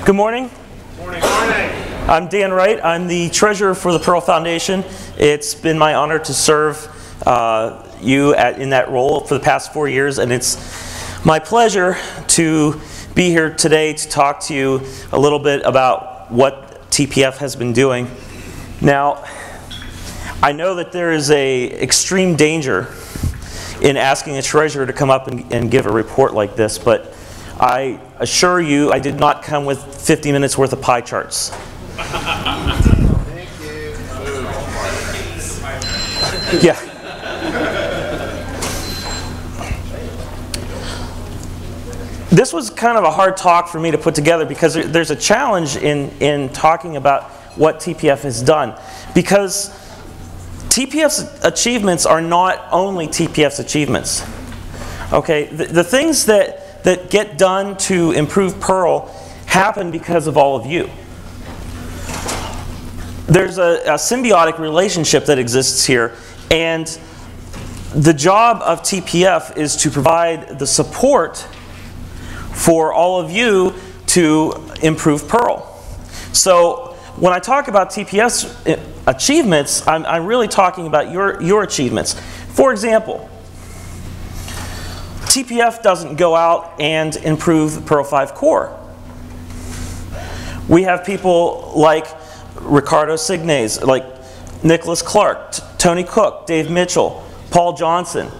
Good morning. Morning. Morning. I'm Dan Wright. I'm the treasurer for the Perl Foundation. It's been my honor to serve you in that role for the past 4 years, and it's my pleasure to be here today to talk to you a little bit about what TPF has been doing. Now, I know that there is an extreme danger in asking a treasurer to come up and give a report like this, but I assure you I did not come with 50 minutes worth of pie charts. Thank you. Yeah. This was kind of a hard talk for me to put together because there's a challenge in talking about what TPF has done, because TPF's achievements are not only TPF's achievements. Okay, the things that get done to improve Perl happen because of all of you. There's a symbiotic relationship that exists here, and the job of TPF is to provide the support for all of you to improve Perl. So when I talk about TPF's achievements, I'm really talking about your achievements. For example, TPF doesn't go out and improve Perl 5 core. We have people like Ricardo Signes, like Nicholas Clark, Tony Cook, Dave Mitchell, Paul Johnson,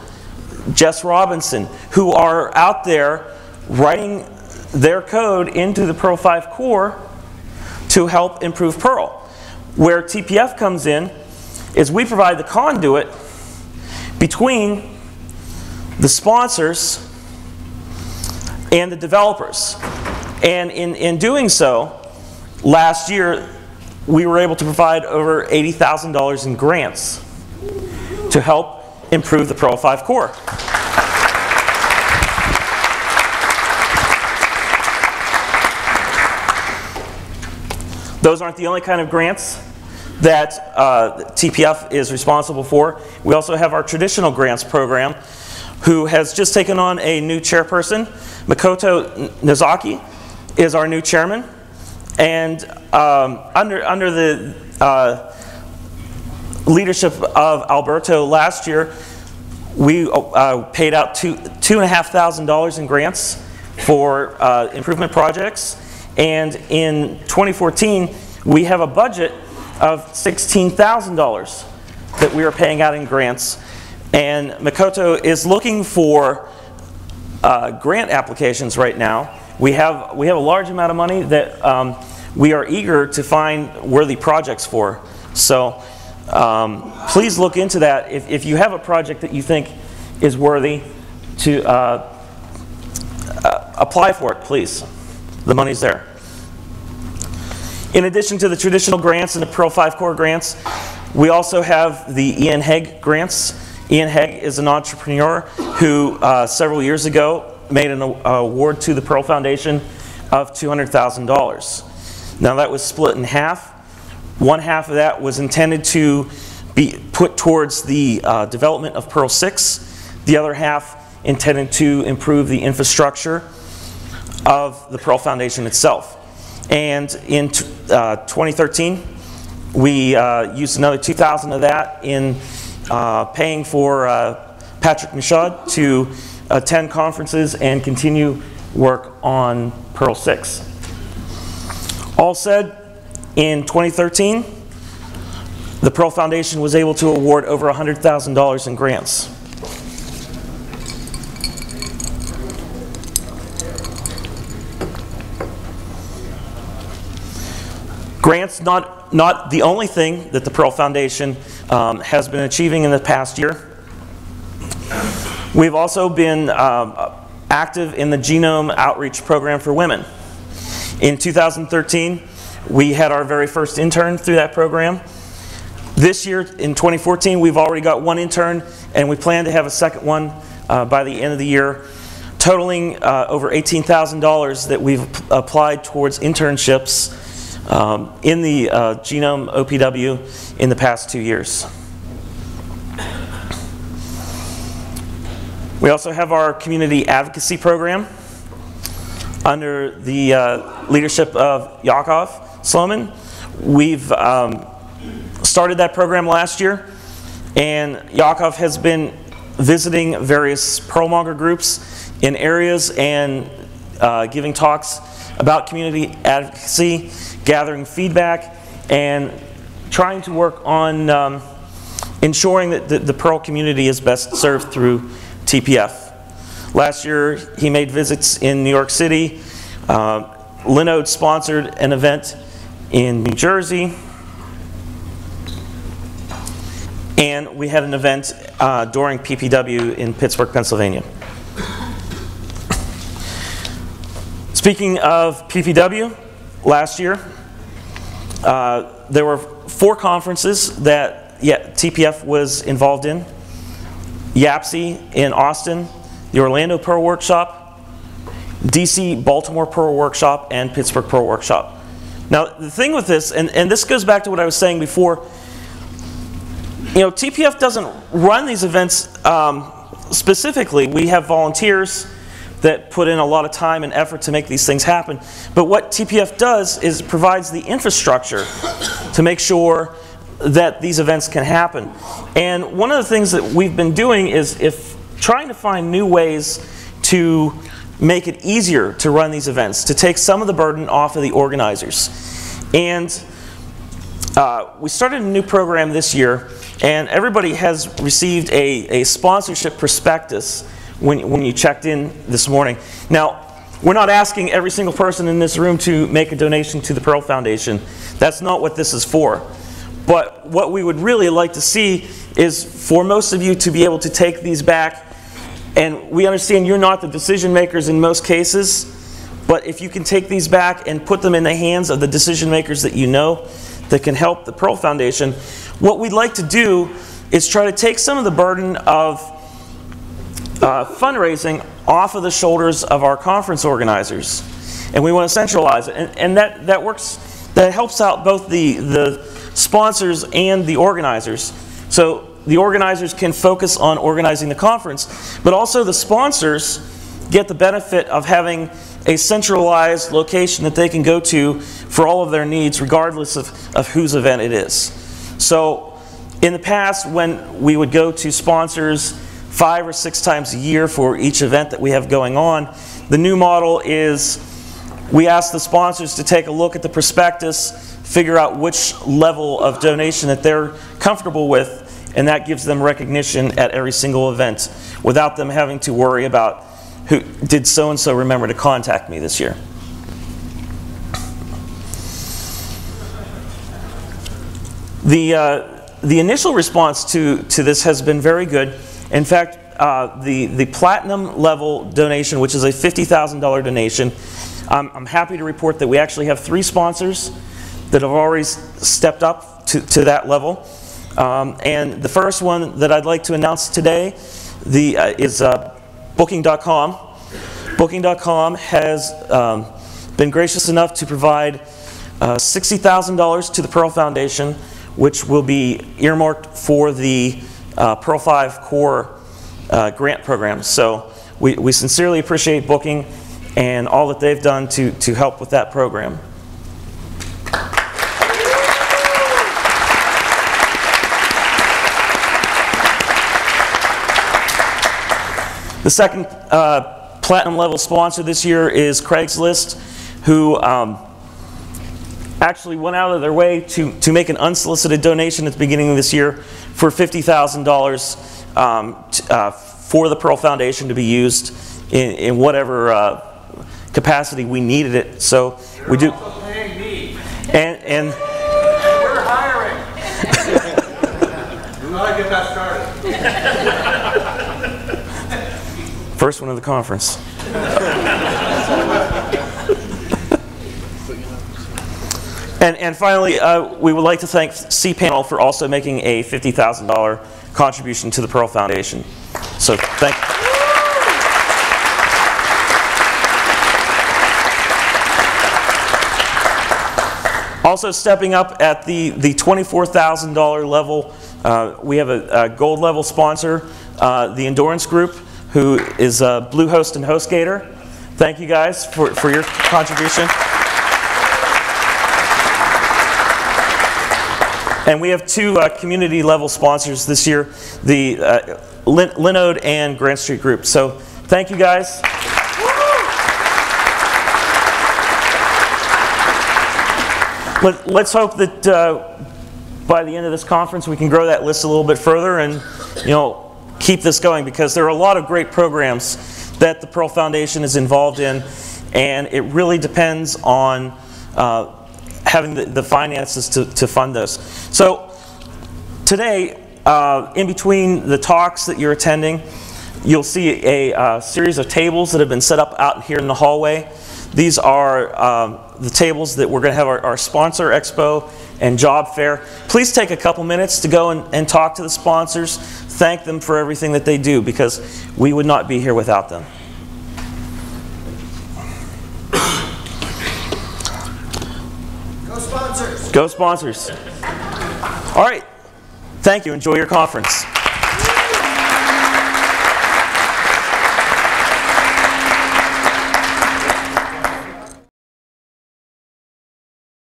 Jess Robinson, who are out there writing their code into the Perl 5 core to help improve Perl. Where TPF comes in is we provide the conduit between the sponsors and the developers. And in doing so, last year we were able to provide over $80,000 in grants to help improve the Perl 5 core. Those aren't the only kind of grants that TPF is responsible for. We also have our traditional grants program, who has just taken on a new chairperson. Makoto Nozaki is our new chairman. And under the leadership of Alberto last year, we paid out $2,500 in grants for improvement projects. And in 2014, we have a budget of $16,000 that we are paying out in grants. And Makoto is looking for grant applications right now. We have a large amount of money that we are eager to find worthy projects for. So please look into that. If you have a project that you think is worthy to apply for it, please. The money's there. In addition to the traditional grants and the Perl 5 core grants, we also have the Ian Hegg grants. Ian Hegg is an entrepreneur who several years ago made an award to the Perl Foundation of $200,000. Now that was split in half. One half of that was intended to be put towards the development of Perl 6. The other half intended to improve the infrastructure of the Perl Foundation itself. And in 2013, we used another $2,000 of that in paying for Patrick Michaud to attend conferences and continue work on Perl 6. All said, in 2013, the Perl Foundation was able to award over $100,000 in grants. Grants not the only thing that the Perl Foundation has been achieving in the past year. We've also been active in the Genome Outreach Program for Women. In 2013, we had our very first intern through that program. This year, in 2014, we've already got one intern, and we plan to have a second one by the end of the year, totaling over $18,000 that we've applied towards internships in the Genome OPW in the past 2 years. We also have our community advocacy program. Under the leadership of Yakov Sloman, we've started that program last year, and Yakov has been visiting various Perlmonger groups in areas and giving talks about community advocacy, gathering feedback, and trying to work on ensuring that the Perl community is best served through TPF. Last year, he made visits in New York City. Linode sponsored an event in New Jersey. And we had an event during PPW in Pittsburgh, Pennsylvania. Speaking of PPW, last year, there were 4 conferences that TPF was involved in. YAPC in Austin, the Orlando Perl Workshop, DC Baltimore Perl Workshop, and Pittsburgh Perl Workshop. Now, the thing with this, and this goes back to what I was saying before, you know, TPF doesn't run these events specifically. We have volunteers that put in a lot of time and effort to make these things happen. But what TPF does is provides the infrastructure to make sure that these events can happen. And one of the things that we've been doing is trying to find new ways to make it easier to run these events, to take some of the burden off of the organizers. And we started a new program this year, and everybody has received a sponsorship prospectus when you checked in this morning. Now, we're not asking every single person in this room to make a donation to the Perl Foundation. That's not what this is for. But what we would really like to see is for most of you to be able to take these back. And we understand you're not the decision makers in most cases, but if you can take these back and put them in the hands of the decision makers that you know that can help the Perl Foundation, what we'd like to do is try to take some of the burden of fundraising off of the shoulders of our conference organizers. And we want to centralize it. And that works, that helps out both the sponsors and the organizers. So the organizers can focus on organizing the conference, but also the sponsors get the benefit of having a centralized location that they can go to for all of their needs, regardless of whose event it is. So in the past, when we would go to sponsors 5 or 6 times a year for each event that we have going on, the new model is we ask the sponsors to take a look at the prospectus, figure out which level of donation that they're comfortable with, and that gives them recognition at every single event without them having to worry about who did so-and-so remember to contact me this year. The initial response to this has been very good. In fact, the platinum level donation, which is a $50,000 donation, I'm happy to report that we actually have 3 sponsors that have already stepped up to that level. And the first one that I'd like to announce today is Booking.com. Booking.com has been gracious enough to provide $60,000 to the Perl Foundation, which will be earmarked for the Perl 5 Core grant program. So we sincerely appreciate Booking and all that they've done to help with that program. The second platinum level sponsor this year is Craigslist, who actually went out of their way to make an unsolicited donation at the beginning of this year for $50,000 for the Perl Foundation to be used in whatever capacity we needed it. So we do. Also paying me. And we're hiring. We want to get that started. First one of the conference. And finally, we would like to thank cPanel for also making a $50,000 contribution to the Perl Foundation. So thank you. Also stepping up at the $24,000 level, we have a gold level sponsor, the Endurance Group, who is Bluehost and HostGator. Thank you guys for your contribution. And we have two community level sponsors this year, the Linode and Grant Street Group. So thank you guys. Let's hope that by the end of this conference we can grow that list a little bit further and keep this going, because there are a lot of great programs that the Perl Foundation is involved in, and it really depends on having the finances to fund those. So today, in between the talks that you're attending, you'll see a series of tables that have been set up out here in the hallway. These are the tables that we're going to have our sponsor expo and job fair. Please take a couple minutes to go and talk to the sponsors. Thank them for everything that they do, because we would not be here without them. Go sponsors! Go sponsors. All right. Thank you. Enjoy your conference.